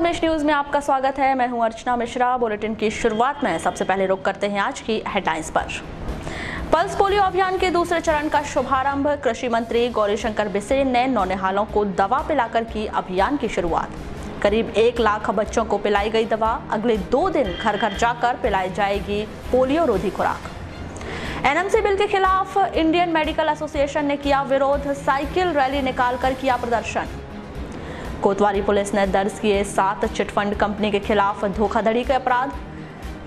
Padmesh news में आपका स्वागत है। मैं हूं अर्चना मिश्रा। बुलेटिन की शुरुआत में सबसे पहले रुक करते हैं आज की हेडलाइंस पर। पल्स पोलियो अभियान के दूसरे चरण का शुभारंभ। कृषि मंत्री गौरीशंकर बिसेन ने नौनिहालों को दवा पिलाकर की अभियान की शुरुआत। करीब 1 लाख बच्चों को पिलाई गई दवा। अगले 2 दिन घर घर जाकर पिलाई जाएगी पोलियो रोधी खुराक। एनएमसी बिल के खिलाफ इंडियन मेडिकल एसोसिएशन ने किया विरोध। साइकिल रैली निकालकर किया प्रदर्शन। कोतवाली पुलिस ने दर्ज किए 7 चिटफंड कंपनी के खिलाफ धोखाधड़ी के अपराध।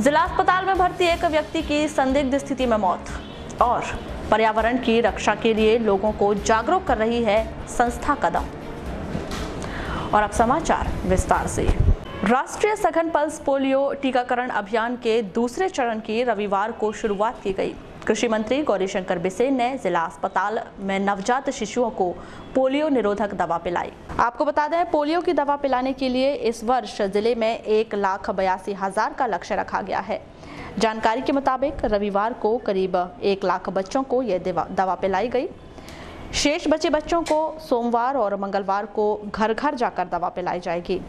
जिला अस्पताल में भर्ती एक व्यक्ति की संदिग्ध स्थिति में मौत। और पर्यावरण की रक्षा के लिए लोगों को जागरूक कर रही है संस्था कदम। और अब समाचार विस्तार से। राष्ट्रीय सघन पल्स पोलियो टीकाकरण अभियान के दूसरे चरण की रविवार को शुरुआत की गई। कृषि मंत्री गौरीशंकर बिसेन ने जिला अस्पताल में नवजात शिशुओं को पोलियो निरोधक दवा पिलाई। आपको बता दें, पोलियो की दवा पिलाने के लिए इस वर्ष जिले में 1,82,000 का लक्ष्य रखा गया है। जानकारी के मुताबिक रविवार को करीब 1 लाख बच्चों को यह दवा पिलाई गई। शेष बचे बच्चों को सोमवार और मंगलवार को घर घर जाकर दवा पिलाई जाएगी।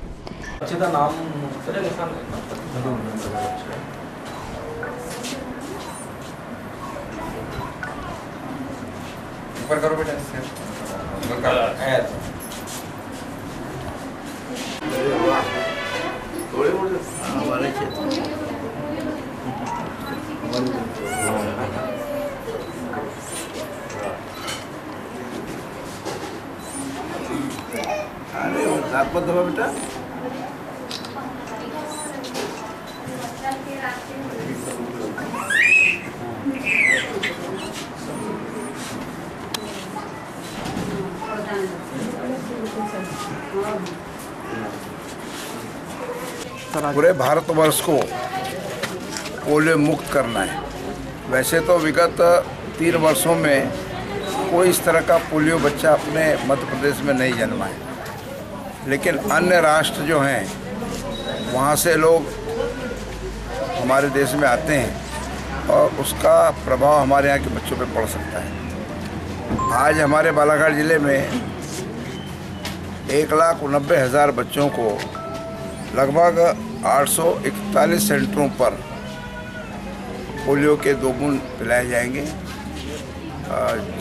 ऊपर करो बेटा इससे थोड़े मोटे हमारे क्षेत्र अरे दांत मत दबा बेटा। पूरे भारतवर्ष को पोलियो मुक्त करना है। वैसे तो विगत 3 वर्षों में कोई इस तरह का पोलियो बच्चा अपने मध्य प्रदेश में नहीं जन्मा है, लेकिन अन्य राष्ट्र जो हैं वहाँ से लोग हमारे देश में आते हैं और उसका प्रभाव हमारे यहाँ के बच्चों पे पड़ सकता है। आज हमारे बालाघाट ज़िले में 1,90,000 बच्चों को लगभग 841 सेंटरों पर पोलियो के 2 बूंद पिलाए जाएंगे।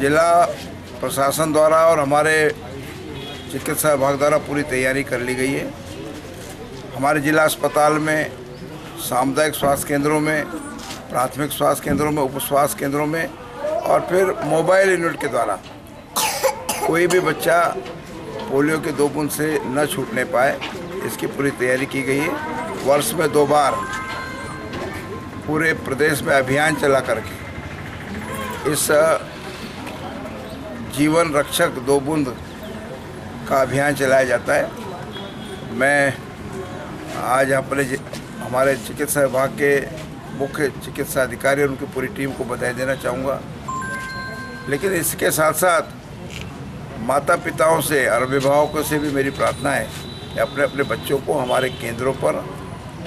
जिला प्रशासन द्वारा और हमारे चिकित्सा विभाग द्वारा पूरी तैयारी कर ली गई है। हमारे जिला अस्पताल में, सामुदायिक स्वास्थ्य केंद्रों में, प्राथमिक स्वास्थ्य केंद्रों में, उप स्वास्थ्य केंद्रों में और फिर मोबाइल यूनिट के द्वारा कोई भी बच्चा पोलियो के 2 बूंद से न छूटने पाए, इसकी पूरी तैयारी की गई है। वर्ष में 2 बार पूरे प्रदेश में अभियान चला करके इस जीवन रक्षक 2 बूंद का अभियान चलाया जाता है। मैं आज हमारे चिकित्सा विभाग के मुख्य चिकित्सा अधिकारी और उनकी पूरी टीम को बधाई देना चाहूँगा। लेकिन इसके साथ साथ माता पिताओं से और अभिभावकों से भी मेरी प्रार्थना है कि अपने अपने बच्चों को हमारे केंद्रों पर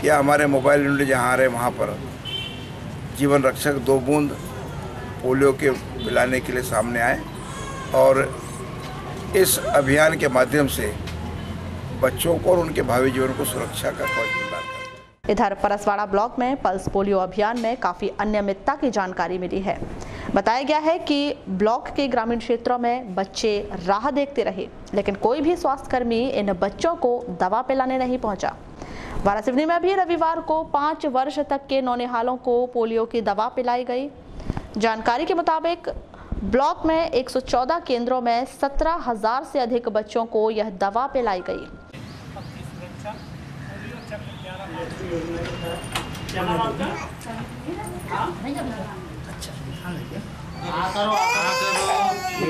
या हमारे मोबाइल यूनिट जहाँ आ रहे वहाँ पर जीवन रक्षक 2 बूंद पोलियो के पिलाने के लिए सामने आए और इस अभियान के माध्यम से बच्चों को और उनके भावी जीवन को सुरक्षा का कवच प्रदान करें। इधर परसवाड़ा ब्लॉक में पल्स पोलियो अभियान में काफ़ी अनियमितता की जानकारी मिली है। बताया गया है कि ब्लॉक के ग्रामीण क्षेत्रों में बच्चे राह देखते रहे, लेकिन कोई भी स्वास्थ्यकर्मी इन बच्चों को दवा पिलाने नहीं पहुंचा। वारासिवनी में भी रविवार को 5 वर्ष तक के नौनिहालों को पोलियो की दवा पिलाई गई। जानकारी के मुताबिक ब्लॉक में 114 केंद्रों में 17,000 से अधिक बच्चों को यह दवा पिलाई गई।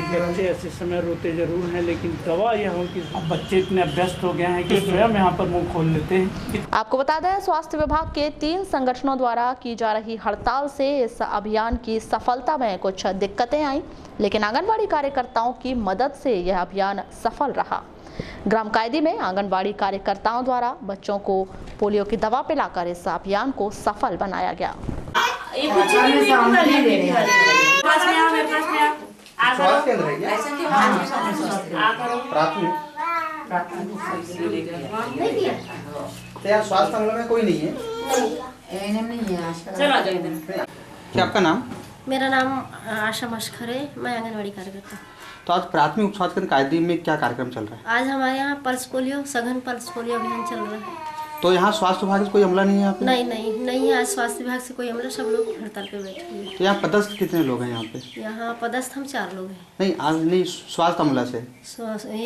बच्चे ऐसे समय रोते जरूर हैं, लेकिन दवा यह हो कि बच्चे इतने अभ्यस्त हो गए हैं कि स्वयं यहाँ पर मुंह खोल लेते हैं। आपको बता दें, स्वास्थ्य विभाग के 3 संगठनों द्वारा की जा रही हड़ताल से इस अभियान की सफलता में कुछ दिक्कतें आई, लेकिन आंगनबाड़ी कार्यकर्ताओं की मदद से यह अभियान सफल रहा। ग्राम कायदी में आंगनबाड़ी कार्यकर्ताओं द्वारा बच्चों को पोलियो की दवा पिलाकर इस अभियान को सफल बनाया गया। स्वास्थ्य केंद्र है क्या? प्राथमिक तो यार स्वास्थ्य अमला में कोई नहीं है? क्या आपका नाम? मेरा नाम आशा मशखर है, मैं आंगनवाड़ी कार्यकर्ता हूँ। तो आज प्राथमिक उप स्वास्थ्य केंद्र कायदी में क्या कार्यक्रम चल रहा है? आज हमारे यहाँ पल्स पोलियो सघन पल्स पोलियो अभियान चल रहा है। तो यहाँ स्वास्थ्य विभाग से कोई अमला नहीं है यहाँ पे? नहीं है, आज स्वास्थ्य विभाग से कोई अमला, सब लोग हड़ताल पे बैठे हुए हैं। तो यहाँ पदस्थ कितने लोग हैं यहाँ पे? यहाँ पदस्थ हम 4 लोग हैं। नहीं, आज नहीं, स्वास्थ्य अमला से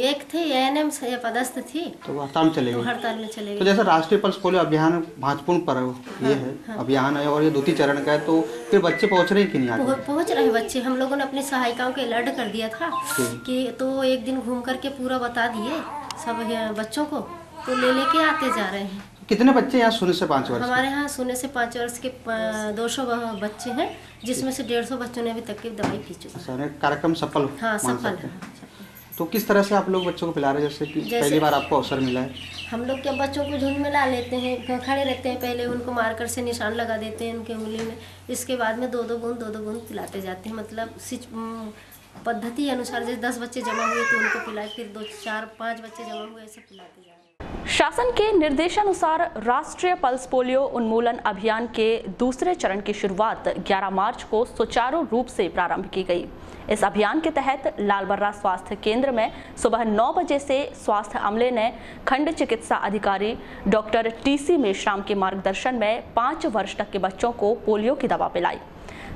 एक थे ANM से पदस्थ थी, तो हड़ताल में चले तो गए। हड़ताल में चले तो गए। जैसे राष्ट्रीय पल्स पोलियो अभियान महत्वपूर्ण पर ये है अभियान है और ये 2 चरण का है, तो फिर बच्चे पहुँच रहे हैं कि नहीं आगे? पहुँच रहे बच्चे। हम लोगों ने अपनी सहायिकाओं के अलर्ट कर दिया था कि तो एक दिन घूम करके पूरा बता दिए सब बच्चों को, तो ले लेके आते जा रहे हैं। कितने बच्चे यहाँ 0 से 5 वर्ष? हमारे यहाँ 0 से 5 वर्ष के 200 बच्चे हैं, जिसमें से 150 बच्चों ने अभी तक की दवाई पी चुके हैं। कार्यक्रम सफल? हाँ, मान सफल सकते है। हैं। तो किस तरह से आप लोग बच्चों को पिला रहे हैं, जैसे कि पहली बार आपको अवसर मिला है? हम लोग क्या बच्चों को झुंड में ला लेते हैं, खड़े रहते हैं, पहले उनको मार्कर से निशान लगा देते हैं उनके उंगली में, इसके बाद में 2-2 बूंद पिलाते जाते हैं। मतलब पद्धति अनुसार जैसे 10 बच्चे जमा हुए तो उनको पिलाए, फिर 2, 4, 5 बच्चे जमा हुए, ऐसे पिलाते जाए। शासन के निर्देशानुसार राष्ट्रीय पल्स पोलियो उन्मूलन अभियान के दूसरे चरण की शुरुआत 11 मार्च को सुचारू रूप से प्रारंभ की गई। इस अभियान के तहत लालबर्रा स्वास्थ्य केंद्र में सुबह 9 बजे से स्वास्थ्य अमले ने खंड चिकित्सा अधिकारी डॉक्टर TC मेश्राम के मार्गदर्शन में 5 वर्ष तक के बच्चों को पोलियो की दवा पिलाई।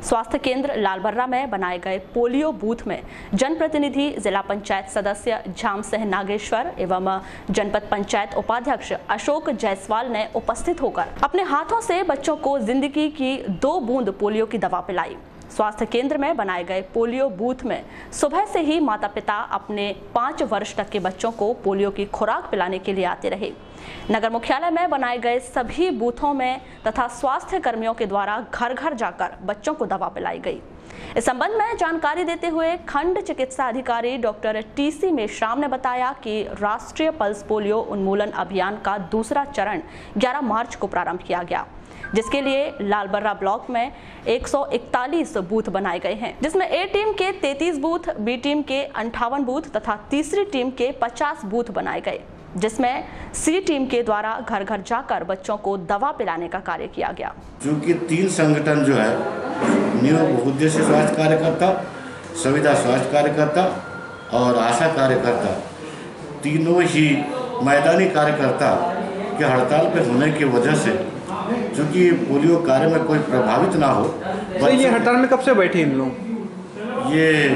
स्वास्थ्य केंद्र लालबर्रा में बनाए गए पोलियो बूथ में जनप्रतिनिधि, जिला पंचायत सदस्य झाम सिंह नागेश्वर एवं जनपद पंचायत उपाध्यक्ष अशोक जायसवाल ने उपस्थित होकर अपने हाथों से बच्चों को जिंदगी की 2 बूंद पोलियो की दवा पिलाई। स्वास्थ्य केंद्र में बनाए गए पोलियो बूथ में सुबह से ही माता पिता अपने 5 वर्ष तक के बच्चों को पोलियो की खुराक पिलाने के लिए आते रहे। नगर मुख्यालय में बनाए गए सभी बूथों में तथा स्वास्थ्य कर्मियों के द्वारा घर घर जाकर बच्चों को दवा पिलाई गई। इस संबंध में जानकारी देते हुए खंड चिकित्सा अधिकारी डॉक्टर TC मेश्राम ने बताया कि राष्ट्रीय पल्स पोलियो उन्मूलन अभियान का दूसरा चरण 11 मार्च को प्रारंभ किया गया, जिसके लिए लालबर्रा ब्लॉक में 141 बूथ बनाए गए हैं, जिसमें A टीम के 33 बूथ, B टीम के 58 बूथ तथा तीसरी टीम के 50 बूथ बनाए गए, जिसमें C टीम के द्वारा घर घर जाकर बच्चों को दवा पिलाने का कार्य किया गया। चूँकि 3 संगठन जो है, न्यू बहुउद्देशीय स्वास्थ्य कार्यकर्ता, संविदा स्वास्थ्य कार्यकर्ता और आशा कार्यकर्ता, तीनों ही मैदानी कार्यकर्ता के हड़ताल पे होने की वजह से चूँकि पोलियो कार्य में कोई प्रभावित ना हो। तो ये हड़ताल में कब से बैठे इन लोग? ये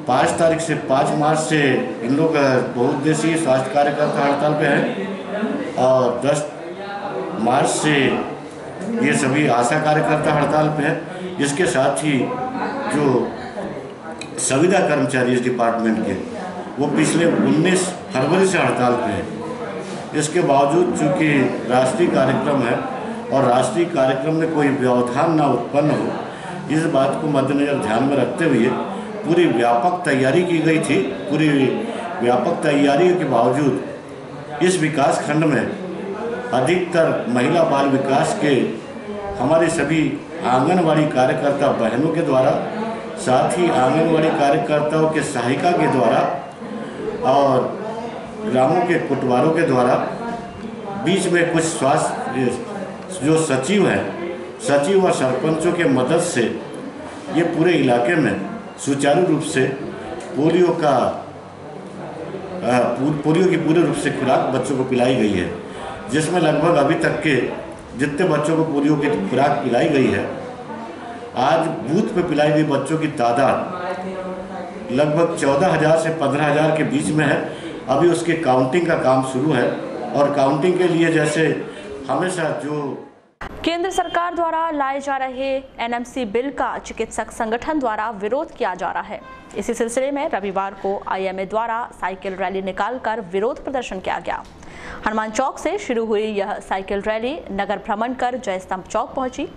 5 तारीख से 5 मार्च से इन लोग बहुउद्देशीय स्वास्थ्य कार्यकर्ता हड़ताल पे हैं और 10 मार्च से ये सभी आशा कार्यकर्ता हड़ताल पे हैं। इसके साथ ही जो संविदा कर्मचारी इस डिपार्टमेंट के, वो पिछले 19 फरवरी से हड़ताल पे हैं। इसके बावजूद चूँकि राष्ट्रीय कार्यक्रम है और राष्ट्रीय कार्यक्रम में कोई व्यवधान ना उत्पन्न हो, इस बात को मद्देनजर ध्यान में रखते हुए पूरी व्यापक तैयारी की गई थी। पूरी व्यापक तैयारी के बावजूद इस विकास खंड में अधिकतर महिला बाल विकास के हमारे सभी आंगनवाड़ी कार्यकर्ता बहनों के द्वारा, साथ ही आंगनवाड़ी कार्यकर्ताओं के सहायिका के द्वारा और ग्रामों के कुटवारों के द्वारा, बीच में कुछ स्वास्थ्य जो सचिव हैं, सचिव और सरपंचों के मदद से ये पूरे इलाके में सुचारू रूप से पोलियो की पूरे रूप से खुराक बच्चों को पिलाई गई है, जिसमें लगभग अभी तक के जितने बच्चों को पोलियो की खुराक पिलाई गई है, आज बूथ पे पिलाई गई बच्चों की तादाद लगभग 14,000 से 15,000 के बीच में है। अभी उसके काउंटिंग का काम शुरू है और काउंटिंग के लिए जैसे हमेशा जो केंद्र सरकार द्वारा लाए जा रहे NMC बिल का चिकित्सक संगठन द्वारा विरोध किया जा रहा है। इसी सिलसिले में रविवार को IMA द्वारा साइकिल रैली निकालकर विरोध प्रदर्शन किया गया। हनुमान चौक से शुरू हुई यह साइकिल रैली नगर भ्रमण कर जय स्तंभ चौक पहुंची।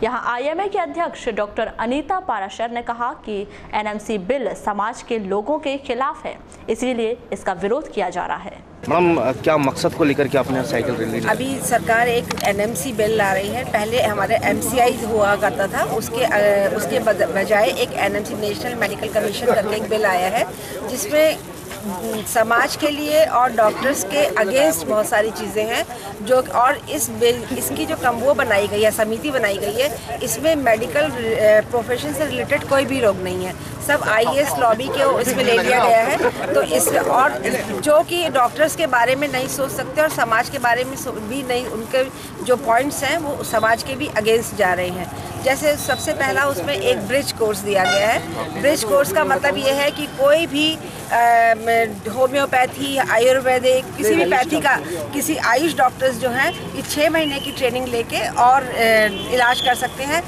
यहाँ आईएमए के अध्यक्ष डॉक्टर अनीता पाराशर ने कहा कि एनएमसी बिल समाज के लोगों के खिलाफ है, इसीलिए इसका विरोध किया जा रहा है। मैडम, क्या मकसद को लेकर के आपने साइकिल रैली? अभी सरकार एक एनएमसी बिल ला रही है। पहले हमारे एमसीआई हुआ करता था, उसके बजाय एक एनएमसी नेशनल मेडिकल कमीशन करके एक बिल आया है, जिसमें समाज के लिए और डॉक्टर्स के अगेंस्ट बहुत सारी चीज़ें हैं जो, और इसकी जो वो बनाई गई है, समिति बनाई गई है, इसमें मेडिकल प्रोफेशन से रिलेटेड कोई भी लोग नहीं है, सब आईएएस लॉबी के इसमें ले लिया गया है। तो इस और जो कि डॉक्टर्स के बारे में नहीं सोच सकते और समाज के बारे में भी नहीं, उनके जो पॉइंट्स हैं वो समाज के भी अगेंस्ट जा रहे हैं। जैसे सबसे पहला उसमें एक ब्रिज कोर्स दिया गया है। ब्रिज कोर्स का मतलब ये है कि कोई भी होम्योपैथी, आयुर्वेदिक, किसी भी पैथी का, किसी आयुष डॉक्टर्स जो हैं ये 6 महीने की ट्रेनिंग लेके और इलाज कर सकते हैं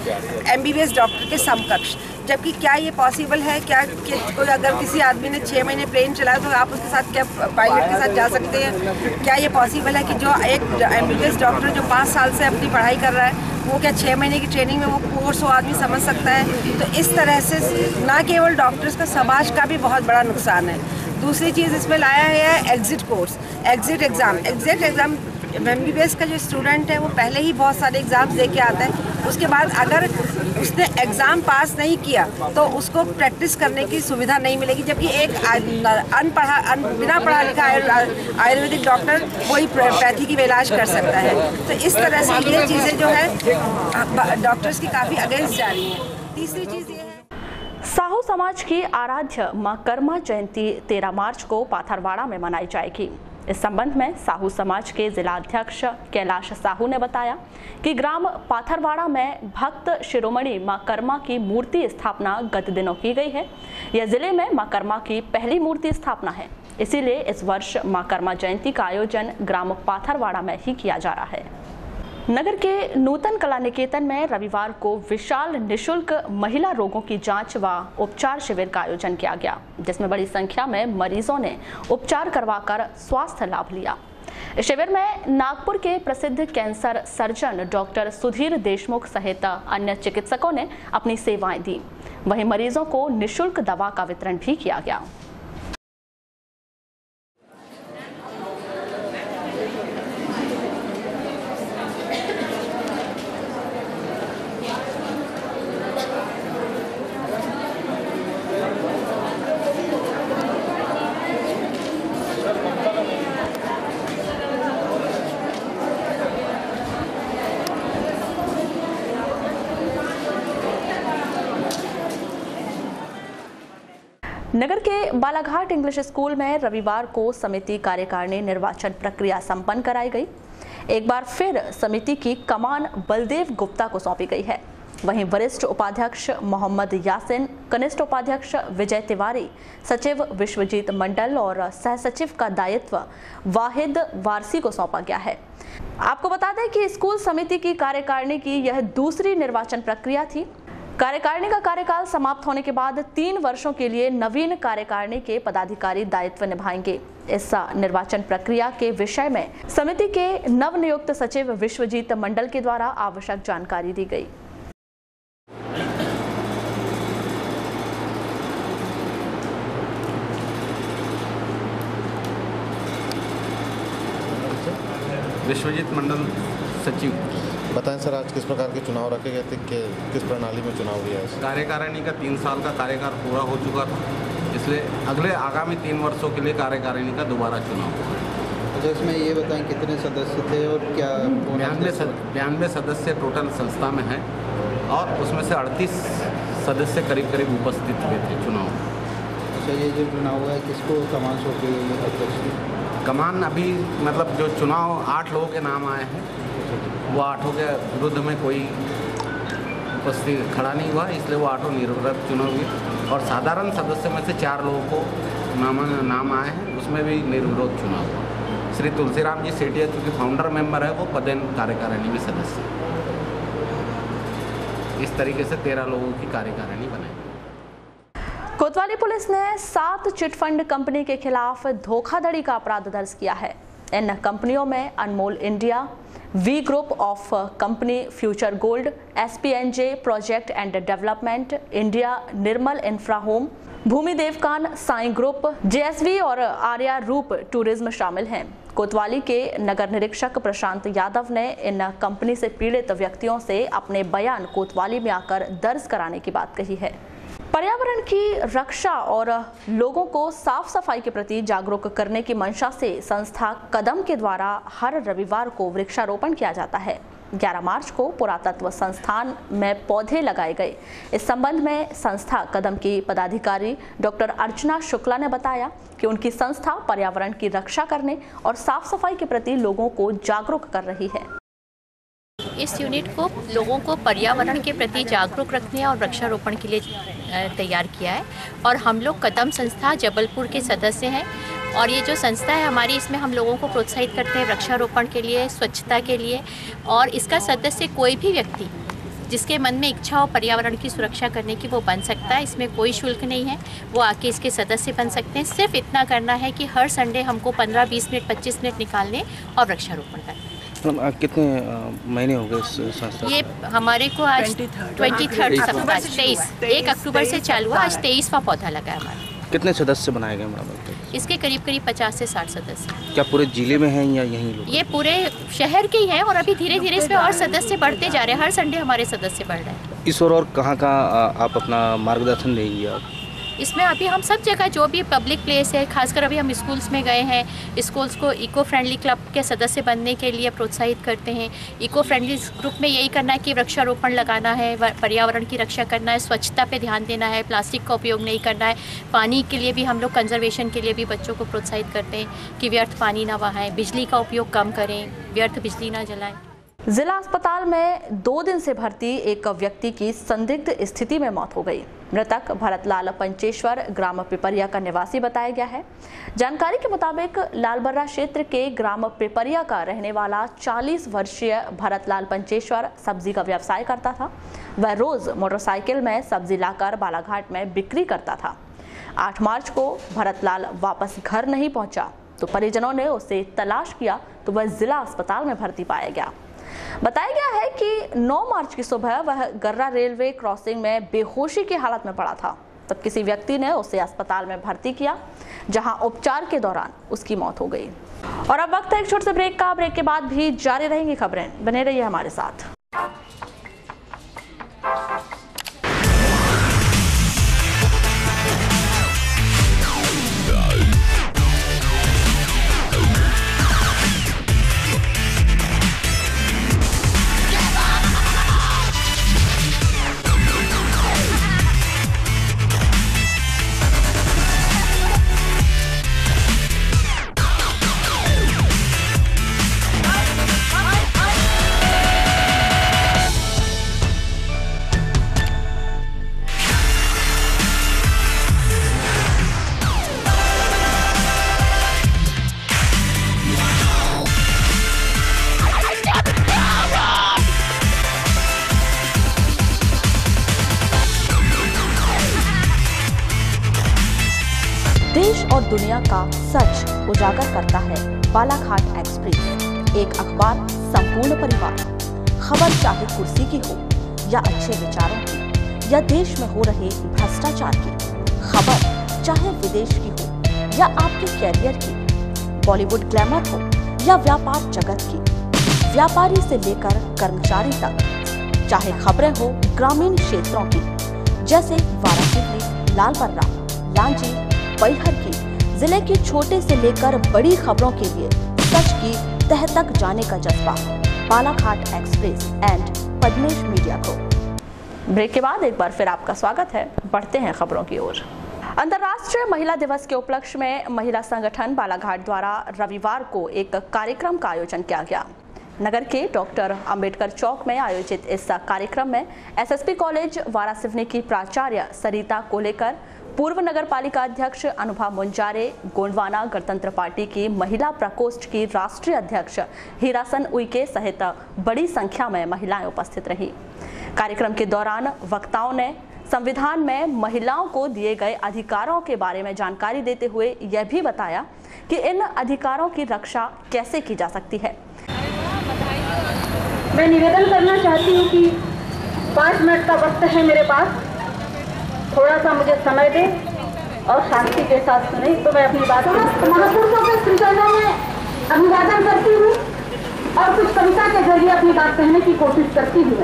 एमबीबीएस डॉक्टर के समकक्ष। जबकि क्या ये पॉसिबल है? क्या कोई अगर किसी आदमी ने 6 महीने प्लेन चलाया तो आप उसके साथ क्या पायलट के साथ जा सकते हैं? क्या ये पॉसिबल है कि जो एक एमबीबीएस डॉक्टर जो 5 साल से अपनी पढ़ाई कर रहा है वो क्या 6 महीने की ट्रेनिंग में वो कोर्स वो आदमी समझ सकता है? तो इस तरह से ना केवल डॉक्टर्स का, समाज का भी बहुत बड़ा नुकसान है। दूसरी चीज़ इसमें लाया है exit course, exit exam. MBBS का जो स्टूडेंट है वो पहले ही बहुत सारे एग्ज़ाम्स दे के आता है, उसके बाद अगर उसने एग्ज़ाम पास नहीं किया तो उसको प्रैक्टिस करने की सुविधा नहीं मिलेगी। जबकि एक बिना पढ़ा लिखा आयुर्वेदिक डॉक्टर वही पैथी की इलाज कर सकता है। तो इस तरह से ये चीज़ें जो है डॉक्टर्स की काफ़ी अगेंस्ट जा रही हैं। तीसरी चीज़ ये है, साहू समाज की आराध्य मां कर्मा जयंती 13 मार्च को पाथरवाड़ा में मनाई जाएगी। इस संबंध में साहू समाज के जिला अध्यक्ष कैलाश साहू ने बताया कि ग्राम पाथरवाड़ा में भक्त शिरोमणि मां कर्मा की मूर्ति स्थापना गत दिनों की गई है। यह जिले में मां कर्मा की पहली मूर्ति स्थापना है, इसीलिए इस वर्ष मां कर्मा जयंती का आयोजन ग्राम पाथरवाड़ा में ही किया जा रहा है। नगर के नूतन कला निकेतन में रविवार को विशाल निशुल्क महिला रोगों की जांच व उपचार शिविर का आयोजन किया गया, जिसमें बड़ी संख्या में मरीजों ने उपचार करवाकर स्वास्थ्य लाभ लिया। इस शिविर में नागपुर के प्रसिद्ध cancer surgeon doctor Sudhir Deshmukh सहित अन्य चिकित्सकों ने अपनी सेवाएं दी। वहीं मरीजों को निशुल्क दवा का वितरण भी किया गया। नगर के बालाघाट इंग्लिश स्कूल में रविवार को समिति कार्यकारिणी निर्वाचन प्रक्रिया संपन्न कराई गई। एक बार फिर समिति की कमान बलदेव गुप्ता को सौंपी गई है। वहीं वरिष्ठ उपाध्यक्ष मोहम्मद यासिन, कनिष्ठ उपाध्यक्ष विजय तिवारी, सचिव विश्वजीत मंडल और सहसचिव का दायित्व वाहिद वारसी को सौंपा गया है। आपको बता दें कि स्कूल समिति की कार्यकारिणी की यह दूसरी निर्वाचन प्रक्रिया थी। कार्यकारिणी का कार्यकाल समाप्त होने के बाद 3 वर्षों के लिए नवीन कार्यकारिणी के पदाधिकारी दायित्व निभाएंगे। इस निर्वाचन प्रक्रिया के विषय में समिति के नवनियुक्त सचिव विश्वजीत मंडल के द्वारा आवश्यक जानकारी दी गई। विश्वजीत मंडल सचिव। बताएं सर, आज किस प्रकार के चुनाव रखे गए थे, किस प्रणाली में चुनाव हुआ है? कार्यकारिणी का 3 साल का कार्यकाल पूरा हो चुका था, इसलिए अगले आगामी 3 वर्षों के लिए कार्यकारिणी का दोबारा चुनाव हुआ। अच्छा, इसमें ये बताएं कितने सदस्य थे और क्या? 92 सदस्य टोटल संस्था में हैं और उसमें से 38 सदस्य करीब उपस्थित हुए थे चुनाव। अच्छा, ये जो चुनाव हुआ है किसको कमान सौंपी गई है अध्यक्ष? कमान अभी मतलब जो चुनाव 8 लोगों के नाम आए हैं वो 8 के विरुद्ध में कोई उपस्थित खड़ा नहीं हुआ, इसलिए वो 8 निर्विरोध चुनाव हुए और साधारण सदस्य में से 4 लोगों को नाम आए हैं, उसमें भी निर्विरोध चुनाव हुआ। श्री तुलसीराम जी सेठिया चूँकि फाउंडर मेंबर है, वो पदेन कार्यकारिणी में सदस्य। इस तरीके से 13 लोगों की कार्यकारिणी बनाई। कोतवाली पुलिस ने 7 चिटफंड कंपनी के खिलाफ धोखाधड़ी का अपराध दर्ज किया है। इन कंपनियों में Anmol India, V group of company future gold, SPNJ project and development, India Nirmal infra home, Bhoomi Devkan, Sai group, JSV और आर्या रूप टूरिज्म शामिल हैं। कोतवाली के नगर निरीक्षक प्रशांत यादव ने इन कंपनी से पीड़ित व्यक्तियों से अपने बयान कोतवाली में आकर दर्ज कराने की बात कही है। पर्यावरण की रक्षा और लोगों को साफ सफाई के प्रति जागरूक करने की मंशा से संस्था कदम के द्वारा हर रविवार को वृक्षारोपण किया जाता है। 11 मार्च को पुरातत्व संस्थान में पौधे लगाए गए। इस संबंध में संस्था कदम की पदाधिकारी डॉक्टर अर्चना शुक्ला ने बताया कि उनकी संस्था पर्यावरण की रक्षा करने और साफ सफाई के प्रति लोगों को जागरूक कर रही है। इस यूनिट को लोगों को पर्यावरण के प्रति जागरूक रखने और वृक्षारोपण के लिए तैयार किया है और हम लोग कदम संस्था जबलपुर के सदस्य हैं और ये जो संस्था है हमारी, इसमें हम लोगों को प्रोत्साहित करते हैं वृक्षारोपण के लिए, स्वच्छता के लिए। और इसका सदस्य कोई भी व्यक्ति जिसके मन में इच्छा हो पर्यावरण की सुरक्षा करने की, वो बन सकता है। इसमें कोई शुल्क नहीं है, वो आके इसके सदस्य बन सकते हैं। सिर्फ इतना करना है कि हर संडे हमको 15-20 मिनट 25 मिनट निकालने और वृक्षारोपण करना। कितने महीने हो गए इस संस्था? ये हमारे को आज 23 1 अक्टूबर से चालू हुआ, आज 23वां पौधा लगा है हमारा। कितने सदस्य बनाए गए हमारे? इसके करीब 50 से 60 सदस्य। क्या पूरे जिले में हैं या यहीं लोग? ये पूरे शहर के ही हैं और अभी धीरे धीरे इसमें और सदस्य बढ़ते जा रहे हैं। हर संडे हमारे सदस्य बढ़ रहे हैं। इस और कहाँ आप अपना मार्गदर्शन देंगे आप? इसमें अभी हम सब जगह जो भी पब्लिक प्लेस है, खासकर अभी हम स्कूल्स में गए हैं, स्कूल्स को इको फ्रेंडली क्लब के सदस्य बनने के लिए प्रोत्साहित करते हैं। इको फ्रेंडली ग्रुप में यही करना है कि वृक्षारोपण लगाना है, पर्यावरण की रक्षा करना है, स्वच्छता पे ध्यान देना है, प्लास्टिक का उपयोग नहीं करना है। पानी के लिए भी हम लोग कंजर्वेशन के लिए भी बच्चों को प्रोत्साहित करते हैं कि व्यर्थ पानी ना बहाएं, बिजली का उपयोग कम करें, व्यर्थ बिजली ना जलाएं। जिला अस्पताल में 2 दिन से भर्ती एक व्यक्ति की संदिग्ध स्थिति में मौत हो गई। मृतक भरतलाल पंचेश्वर ग्राम पिपरिया का निवासी बताया गया है। जानकारी के मुताबिक लालबर्रा क्षेत्र के ग्राम पिपरिया का रहने वाला 40 वर्षीय भरतलाल पंचेश्वर सब्जी का व्यवसाय करता था। वह रोज मोटरसाइकिल में सब्जी लाकर बालाघाट में बिक्री करता था। 8 मार्च को भरतलाल वापस घर नहीं पहुंचा तो परिजनों ने उसे तलाश किया तो वह जिला अस्पताल में भर्ती पाया गया। बताया गया है कि 9 मार्च की सुबह वह गर्रा रेलवे क्रॉसिंग में बेहोशी की हालत में पड़ा था। तब किसी व्यक्ति ने उसे अस्पताल में भर्ती किया, जहां उपचार के दौरान उसकी मौत हो गई। और अब वक्त है एक छोटे से ब्रेक का। ब्रेक के बाद भी जारी रहेंगी खबरें, बने रहिए हमारे साथ। देश और दुनिया का सच उजागर करता है बालाघाट एक्सप्रेस, एक अखबार संपूर्ण परिवार। खबर चाहे कुर्सी की हो या अच्छे विचारों की या देश में हो रहे भ्रष्टाचार की, खबर चाहे विदेश की हो या आपके कैरियर की, बॉलीवुड ग्लैमर हो या व्यापार जगत की, व्यापारी से लेकर कर्मचारी तक, चाहे खबरें हो ग्रामीण क्षेत्रों की जैसे वारासिवली, लालबर्रा, लांजी, बैहर की, जिले की छोटे से लेकर बड़ी खबरों के लिए सच की तह तक जाने का जज्बा। Balaghat express and Padmesh media को। ब्रेक के बाद एक बार फिर आपका स्वागत है। बढ़ते हैं खबरों की ओर। अंतर्राष्ट्रीय महिला दिवस के उपलक्ष्य में महिला संगठन बालाघाट द्वारा रविवार को एक कार्यक्रम का आयोजन किया गया। नगर के डॉक्टर अंबेडकर चौक में आयोजित इस कार्यक्रम में एसएसपी कॉलेज वारासिवनी की प्राचार्य सरिता कोलेकर, पूर्व नगर पालिका अध्यक्ष अनुभा मुंजारे, गोंडवाना गणतंत्र पार्टी की महिला प्रकोष्ठ की राष्ट्रीय अध्यक्ष हीरासन उइके सहित बड़ी संख्या में महिलाएं उपस्थित रही। कार्यक्रम के दौरान वक्ताओं ने संविधान में महिलाओं को दिए गए अधिकारों के बारे में जानकारी देते हुए यह भी बताया कि इन अधिकारों की रक्षा कैसे की जा सकती है। मैं निवेदन करना चाहती हूँ कि 5 मिनट का वक्त है मेरे पास, थोड़ा सा मुझे समय दे और शांति के साथ सुने तो मैं अपनी बात महापुरुषों के श्रीचरणों में अभिवादन करती हूँ और कुछ कविता के जरिए अपनी बात कहने की कोशिश करती हूँ।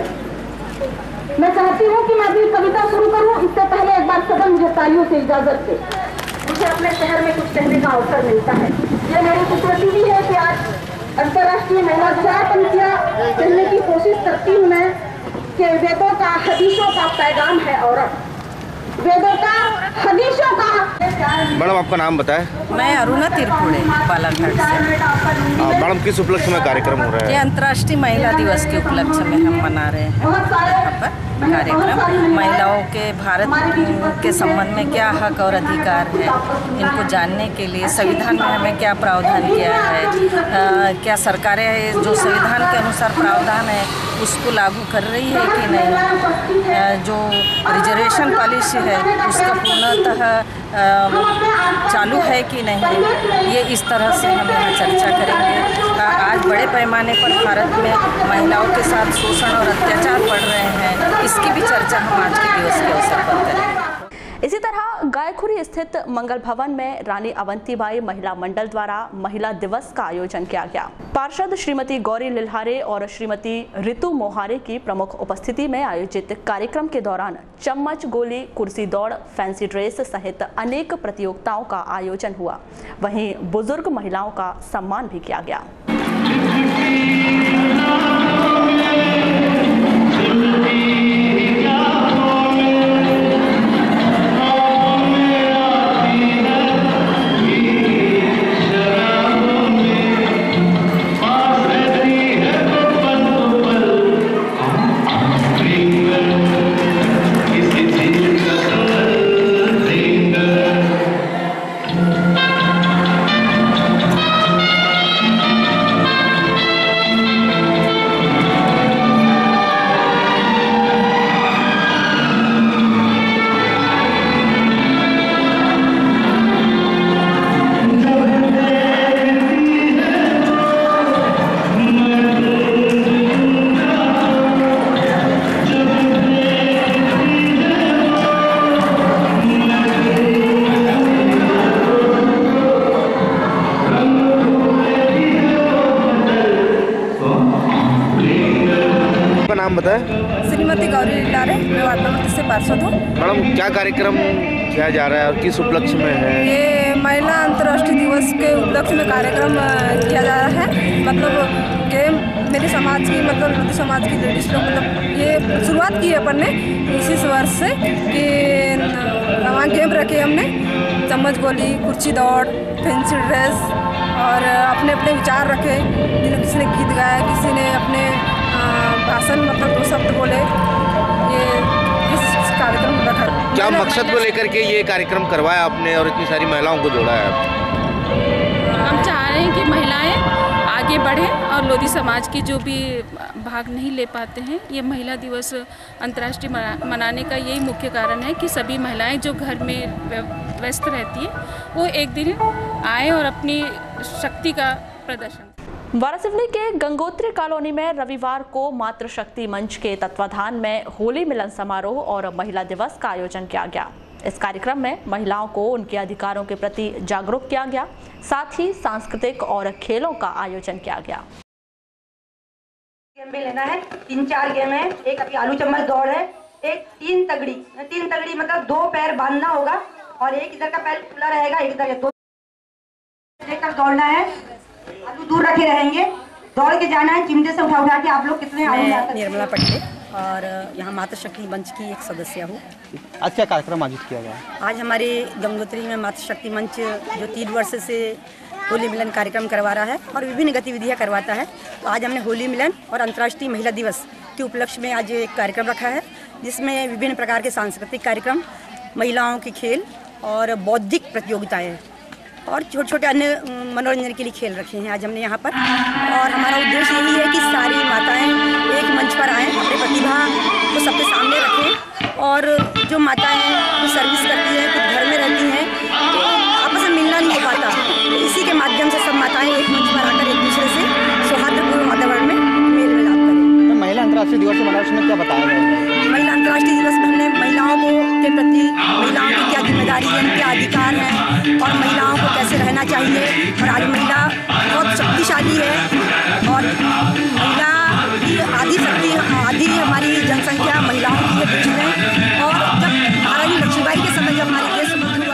मैं चाहती हूँ कि मैं अपनी कविता शुरू करूँ, इससे पहले एक बार सदन मुझे तालियों से इजाजत दे। मुझे अपने शहर में कुछ कहने का अवसर मिलता है। ये मेरी खुशनसीबी भी है कि आज अंतर्राष्ट्रीय महिला दिवस पंक्तियाँ कहने की कोशिश करती हूँ मैं कि वेदों का हदीसों का पैगाम है औरत, वेदों का हदीसों का। मैडम आपका नाम बताएं। मैं अरुणा तिरपुड़े बालाघाट से। मैडम किस उपलक्ष्य में कार्यक्रम हो रहा है? ये अंतर्राष्ट्रीय महिला दिवस के उपलक्ष्य में हम मना रहे हैं यहाँ पर कार्यक्रम। महिलाओं के भारत के संबंध में क्या हक और अधिकार है, इनको जानने के लिए संविधान में हमें क्या प्रावधान किया है, क्या सरकारें जो संविधान के अनुसार प्रावधान है उसको लागू कर रही है कि नहीं, जो रिजर्वेशन पॉलिसी है उसका पूर्णतः चालू है कि नहीं, ये इस तरह से हम यहाँ चर्चा करेंगे। आज बड़े पैमाने पर भारत में महिलाओं के साथ शोषण और अत्याचार बढ़ रहे हैं, इसकी भी चर्चा हम आज के दिवस के अवसर पर करेंगे। इसी तरह गायखुरी स्थित मंगल भवन में रानी अवंतीबाई महिला मंडल द्वारा महिला दिवस का आयोजन किया गया। पार्षद श्रीमती गौरी लिल्हारे और श्रीमती रितु मोहारे की प्रमुख उपस्थिति में आयोजित कार्यक्रम के दौरान चम्मच गोली, कुर्सी दौड़, फैंसी ड्रेस सहित अनेक प्रतियोगिताओं का आयोजन हुआ। वहीं बुजुर्ग महिलाओं का सम्मान भी किया गया। नाम बताएं। श्रीमती गौरी लिल्हारे, मैं वार्तामती से पार्षद हूँ। मैडम क्या कार्यक्रम किया जा रहा है और किस उपलक्ष्य में है? ये महिला अंतर्राष्ट्रीय दिवस के उपलक्ष्य में कार्यक्रम किया जा रहा है। मतलब कि मेरे समाज की मतलब समाज की लेडीज लोग मतलब ये शुरुआत की है अपन ने इसी वर्ष से कि वहाँ गेम रखे हमने, चम्मच गोली, कुर्सी दौड़, फैंसी ड्रेस और अपने अपने विचार रखे। किसी ने गीत गाया, किसी ने अपने भाषण मतलब 2 शब्द बोले। ये इस कार्यक्रम में रखा। क्या मकसद को लेकर के ये कार्यक्रम करवाया आपने और इतनी सारी महिलाओं को जोड़ा है? हम चाह रहे हैं कि महिलाएं आगे बढ़ें और लोधी समाज की जो भी भाग नहीं ले पाते हैं, ये महिला दिवस अंतर्राष्ट्रीय मनाने का यही मुख्य कारण है कि सभी महिलाएं जो घर में व्यस्त रहती हैं वो एक दिन आए और अपनी शक्ति का प्रदर्शन। वारासिवनी के गंगोत्री कॉलोनी में रविवार को मातृशक्ति मंच के तत्वाधान में होली मिलन समारोह और महिला दिवस का आयोजन किया गया। इस कार्यक्रम में महिलाओं को उनके अधिकारों के प्रति जागरूक किया गया, साथ ही सांस्कृतिक और खेलों का आयोजन किया गया। गेम भी लेना है, 3-4 गेम है। एक अभी आलू चम्मच दौड़ है, एक 3 तगड़ी मतलब 2 पैर बांधना होगा और एक इधर का पैर खुला रहेगा, एक इधर 2 लेकर दौड़ना है। आलू दूर रखे रहेंगे, दौड़ के जाना है। चिमटे से उठा के आप लोग कितने आलू ला सकते हैं? निर्मला पटले और यहाँ मातृशक्ति मंच की एक सदस्य हूँ। आज क्या कार्यक्रम आयोजित किया गया? आज हमारे गंगोत्री में मातृशक्ति मंच जो 3 वर्ष से होली मिलन कार्यक्रम करवा रहा है और विभिन्न गतिविधियाँ करवाता है, तो आज हमने होली मिलन और अंतर्राष्ट्रीय महिला दिवस के उपलक्ष्य में आज एक कार्यक्रम रखा है, जिसमें विभिन्न प्रकार के सांस्कृतिक कार्यक्रम, महिलाओं के खेल और बौद्धिक प्रतियोगिताएँ और छोटे छोटे अन्य मनोरंजन के लिए खेल रखे हैं आज हमने यहाँ पर। और हमारा उद्देश्य यही है कि सारी माताएं एक मंच पर आएँ, अपनी प्रतिभा को सबके सामने रखें। और जो माताएं कुछ सर्विस करती हैं, कुछ घर में रहती हैं, तो आपस में मिलना नहीं हो पाता, तो इसी के माध्यम से सब माताएं एक मंच पर आकर एक दूसरे से सौहार्दपूर्ण वातावरण में मेल मिलाप करें। क्या अधिकार हैं और महिलाओं को कैसे रहना चाहिए। और आज महिला बहुत शक्तिशाली है और महिला की आधी हमारी जनसंख्या महिलाओं की है देश में। और जब महारानी लक्ष्मीबाई के समय जब हमारे देश में हुआ था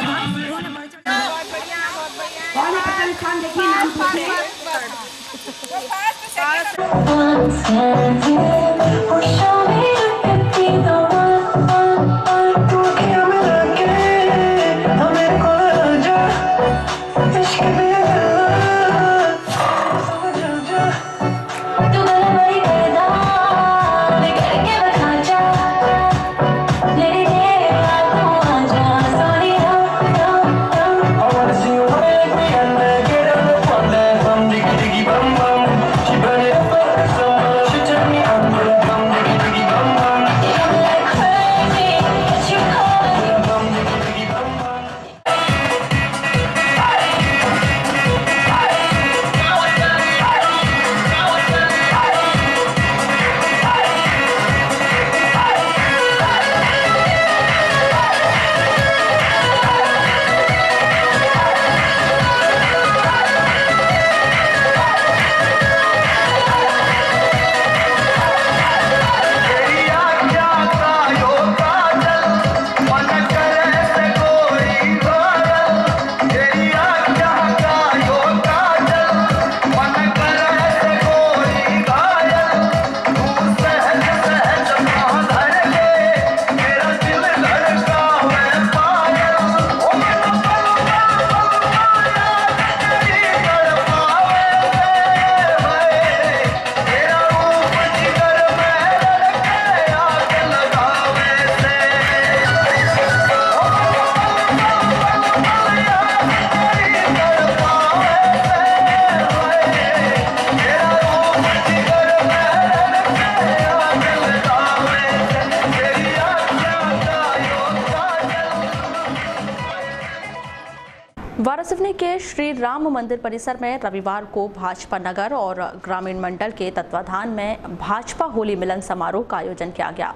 वारासिवनी के श्री राम मंदिर परिसर में रविवार को भाजपा नगर और ग्रामीण मंडल के तत्वाधान में भाजपा होली मिलन समारोह का आयोजन किया गया।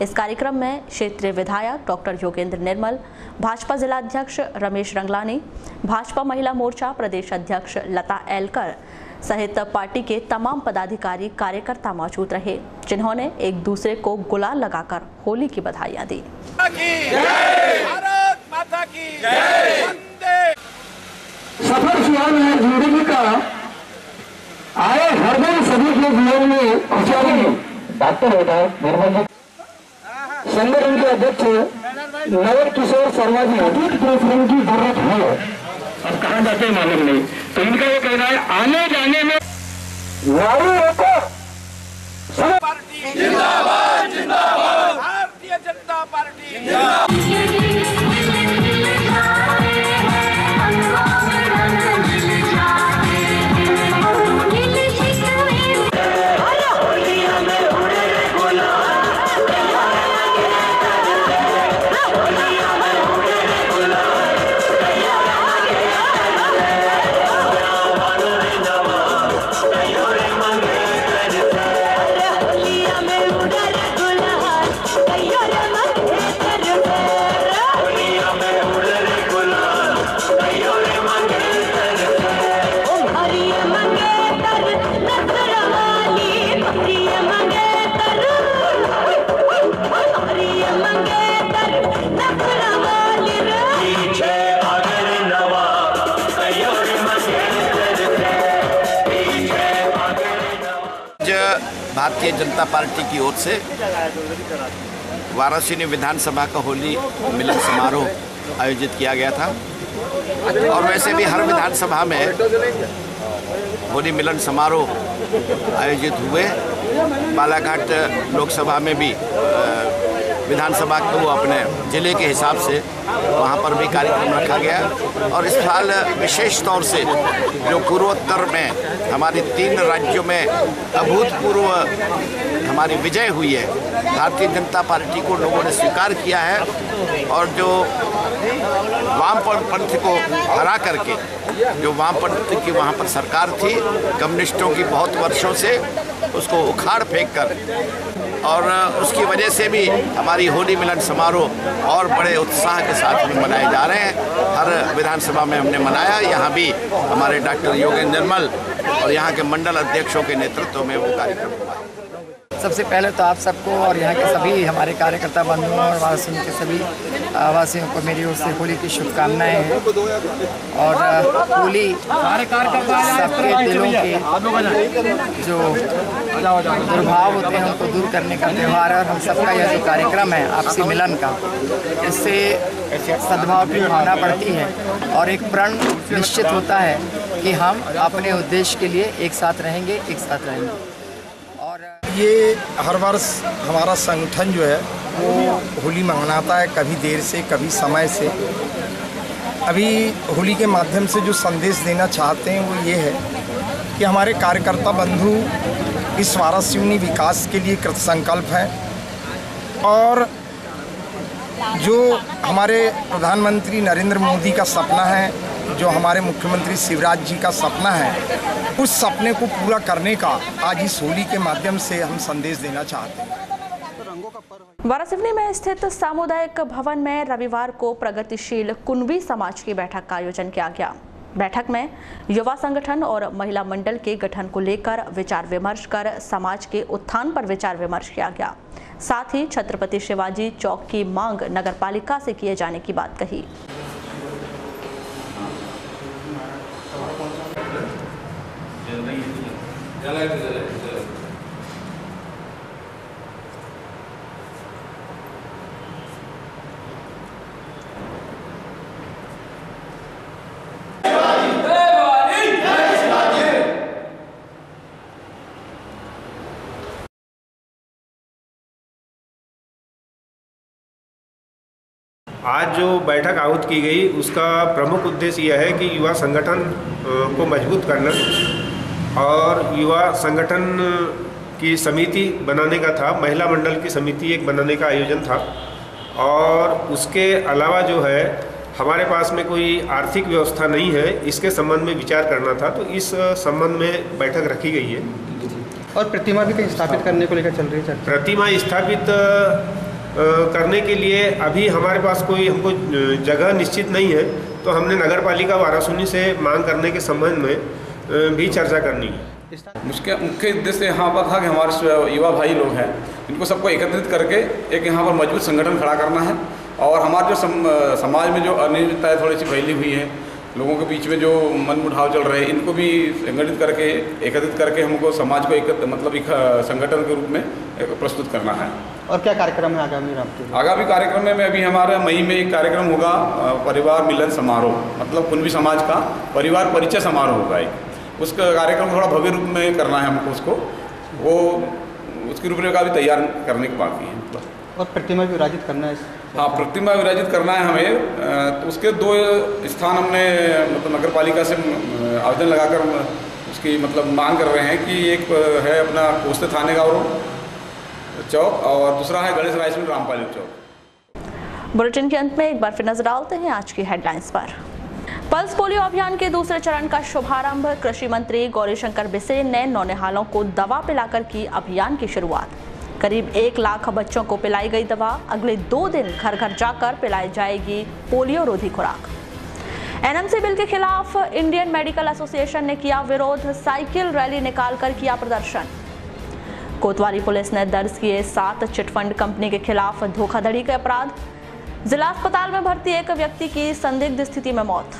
इस कार्यक्रम में क्षेत्रीय विधायक डॉक्टर योगेंद्र निर्मल, भाजपा जिला अध्यक्ष रमेश रंगलानी, भाजपा महिला मोर्चा प्रदेश अध्यक्ष लता एलकर सहित पार्टी के तमाम पदाधिकारी कार्यकर्ता मौजूद रहे, जिन्होंने एक दूसरे को गुलाल लगाकर होली की बधाइयां दी। सफर सुहान है जिंदगी का, आए हरदम सभी के जीवन में खुशहाली। डॉक्टर होता निर्मल संगठन के अध्यक्ष नवल किशोर शर्मा जी, अधिक परिश्रम की जरूरत है अब कहाँ जाते हैं मालूम नहीं, तो इनका ये कहना है आने जाने में नारी को जिंदाबाद जिंदाबाद भारतीय जनता पार्टी। भारतीय जनता पार्टी की ओर से वाराणसी विधानसभा का होली मिलन समारोह आयोजित किया गया था और वैसे भी हर विधानसभा में होली मिलन समारोह आयोजित हुए। बालाघाट लोकसभा में भी विधानसभा को अपने जिले के हिसाब से वहाँ पर भी कार्यक्रम रखा गया और इस साल विशेष तौर से जो पूर्वोत्तर में हमारे 3 राज्यों में अभूतपूर्व हमारी विजय हुई है, भारतीय जनता पार्टी को लोगों ने स्वीकार किया है और जो वामपंथ को हरा करके जो वामपंथ की वहाँ पर सरकार थी कम्युनिस्टों की बहुत वर्षों से, उसको उखाड़ फेंक कर और उसकी वजह से भी हमारी होली मिलन समारोह और बड़े उत्साह के साथ में मनाए जा रहे हैं। हर विधानसभा में हमने मनाया, यहाँ भी हमारे डॉक्टर योगेंद्र निर्मल और यहाँ के मंडल अध्यक्षों के नेतृत्व में वो कार्यक्रम हुआ। सबसे पहले तो आप सबको और यहाँ के सभी हमारे कार्यकर्ता बंधुओं और वासियों के सभी वासियों को मेरी ओर से होली की शुभकामनाएं हैं। और होली सबके दिलों के जो दुर्भाव होते हैं उनको दूर करने का त्यौहार है। और हम सबका यह जो कार्यक्रम है आपसी मिलन का, इससे सद्भाव की भावना बढ़ती है और एक प्रण निश्चित होता है कि हम अपने उद्देश्य के लिए एक साथ रहेंगे, एक साथ रहेंगे। ये हर वर्ष हमारा संगठन जो है वो होली मनाता है, कभी देर से कभी समय से। अभी होली के माध्यम से जो संदेश देना चाहते हैं वो ये है कि हमारे कार्यकर्ता बंधु इस वाराणसी विकास के लिए कृतसंकल्प हैं और जो हमारे प्रधानमंत्री नरेंद्र मोदी का सपना है, जो हमारे मुख्यमंत्री शिवराज जी का सपना है, उस सपने को पूरा करने का आज इस होली के माध्यम से हम संदेश देना चाहते हैं। वारासिवनी में स्थित सामुदायिक भवन में रविवार को प्रगतिशील कुनबी समाज की बैठक का आयोजन किया गया। बैठक में युवा संगठन और महिला मंडल के गठन को लेकर विचार विमर्श कर समाज के उत्थान पर विचार विमर्श किया गया। साथ ही छत्रपति शिवाजी चौक की मांग नगरपालिका से किए जाने की बात कही। आज जो बैठक आहूत की गई उसका प्रमुख उद्देश्य यह है कि युवा संगठन को मजबूत करना और युवा संगठन की समिति बनाने का था। महिला मंडल की समिति एक बनाने का आयोजन था और उसके अलावा जो है हमारे पास में कोई आर्थिक व्यवस्था नहीं है, इसके संबंध में विचार करना था, तो इस संबंध में बैठक रखी गई है। और प्रतिमा भी कहीं स्थापित करने को लेकर चल रही है। प्रतिमा स्थापित करने के लिए अभी हमारे पास कोई हमको जगह निश्चित नहीं है, तो हमने नगर पालिका वाराणसी से मांग करने के संबंध में भी चर्चा करनी है। मुख्य उद्देश्य यहाँ पर था कि हमारे युवा भाई लोग हैं, इनको सबको एकत्रित करके एक यहाँ पर मजबूत संगठन खड़ा करना है। और हमारे जो समाज में जो अनियमितताएँ थोड़ी सी फैली हुई है, लोगों के बीच में जो मनमुटाव चल रहे हैं, इनको भी संगठित करके एकत्रित करके हमको समाज को एक संगठन के रूप में प्रस्तुत करना है। और क्या कार्यक्रम है आगामी? आगामी कार्यक्रम में अभी हमारा मई में एक कार्यक्रम होगा, परिवार मिलन समारोह, मतलब कुनबी समाज का परिवार परिचय समारोह होगा एक। उसका कार्यक्रम थोड़ा भव्य रूप में करना है हमको, उसको वो उसकी रूपरेखा भी तैयार करने की बाकी है। और प्रतिमा विराजित करना है। हाँ, प्रतिमा विराजित करना है हमें। तो उसके 2 स्थान हमने मतलब नगर पालिका से आवेदन लगाकर उसकी मतलब मांग कर रहे हैं कि एक है अपना कोस्ते थाने का चौक और दूसरा है गणेश राइस मिल रामपाल चौक। बुलेटिन के अंत में एक बार फिर नजर डालते हैं आज की हेडलाइंस पर। पल्स पोलियो अभियान के दूसरे चरण का शुभारंभ। कृषि मंत्री गौरीशंकर बिसेन ने नौनिहालों को दवा पिलाकर की अभियान की शुरुआत। करीब 1 लाख बच्चों को पिलाई गई दवा। अगले 2 दिन घर घर जाकर पिलाई जाएगी पोलियो रोधी खुराक। एनएमसी बिल के खिलाफ इंडियन मेडिकल एसोसिएशन ने किया विरोध। साइकिल रैली निकालकर किया प्रदर्शन। कोतवाली पुलिस ने दर्ज किए 7 चिटफंड कंपनी के खिलाफ धोखाधड़ी के अपराध। जिला अस्पताल में भर्ती एक व्यक्ति की संदिग्ध स्थिति में मौत।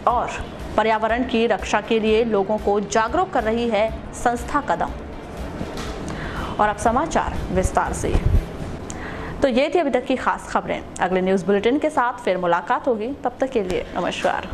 और पर्यावरण की रक्षा के लिए लोगों को जागरूक कर रही है संस्था कदम। और अब समाचार विस्तार से। तो ये थी अभी तक की खास खबरें। अगले न्यूज़ बुलेटिन के साथ फिर मुलाकात होगी, तब तक के लिए नमस्कार।